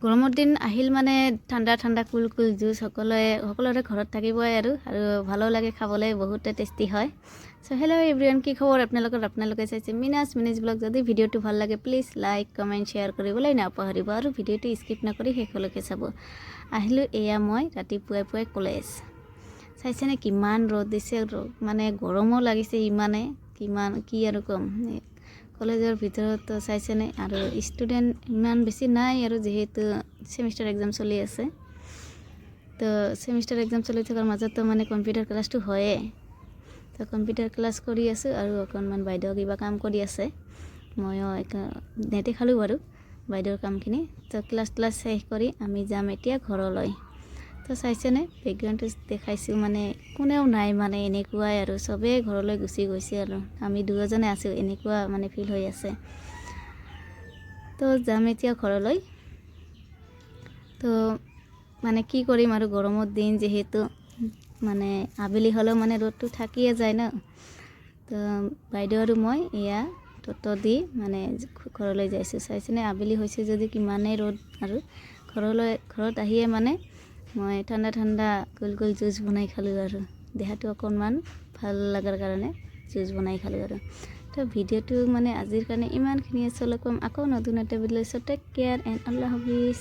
গৰমৰ দিন আহিল মানে ঠাণ্ডা ঠাণ্ডা কুল কুল জুচ সকলোৰে ঘৰত থাকিবই আৰু ভালো লাগে খাবলৈ বহুতে টেষ্টি হয়। সো হেল্ল' এভৰিৱান, কি খবৰ আপোনালোকে চাইছে মিনিজ ব্লগ। যদি ভিডিঅ'টো ভাল লাগে প্লিজ লাইক কমেণ্ট শ্বেয়াৰ কৰিবলৈ নাপাহৰিব আৰু ভিডিঅ'টো স্কিপ নকৰি শেষলৈকে চাব। আহিলোঁ এয়া মই ৰাতিপুৱাই কলেজ। চাইছেনে কিমান ৰ'দ দিছে, মানে গৰমো লাগিছে ইমানে, কি আৰু ক'ম। কলেজৰ ভিতৰত চাইছেনে, আৰু ষ্টুডেণ্ট ইমান বেছি নাই আৰু যিহেতু ছেমিষ্টাৰ এক্সাম চলি আছে। তো ছেমিষ্টাৰ এক্সাম চলি থকাৰ মাজতো মানে কম্পিউটাৰ ক্লাছটো হয়ে। তো কম্পিউটাৰ ক্লাছ কৰি আছোঁ আৰু অকণমান বাইদেউ কিবা কাম কৰি আছে। ময়ো নেটে খালোঁ বাৰু বাইদেউৰ কামখিনি। তো ক্লাছ শেষ কৰি আমি যাম এতিয়া ঘৰলৈ। তো চাইছেনে বেকগ্ৰাউণ্ডটো দেখাইছোঁ, মানে কোনেও নাই, মানে এনেকুৱাই আৰু চবেই ঘৰলৈ গুচি গৈছে আৰু আমি দুজনে আছোঁ, এনেকুৱা মানে ফিল হৈ আছে। তো যাম এতিয়া ঘৰলৈ। তো মানে কি কৰিম আৰু গৰমৰ দিন যিহেতু, মানে আবেলি হ'লেও মানে ৰ'দটো থাকিয়ে যায় ন। তো বাইদেউ আৰু মই এয়া টটো দি মানে ঘৰলৈ যাইছোঁ। চাইছেনে আবেলি হৈছে যদি কিমানেই ৰ'দ, আৰু ঘৰত আহিয়ে মানে মই ঠাণ্ডা কুল জুচ বনাই খালোঁ আৰু দেহাটো অকণমান ভাল লগাৰ কাৰণে জুচ বনাই খালোঁ আৰু। তো ভিডিঅ'টো মানে আজিৰ কাৰণে ইমানখিনি আচলতে কম। আকৌ নতুন এটা ভিডিঅ' লৈছোঁ। টেক কেয়াৰ এণ্ড আল্লাহ হাফিজ।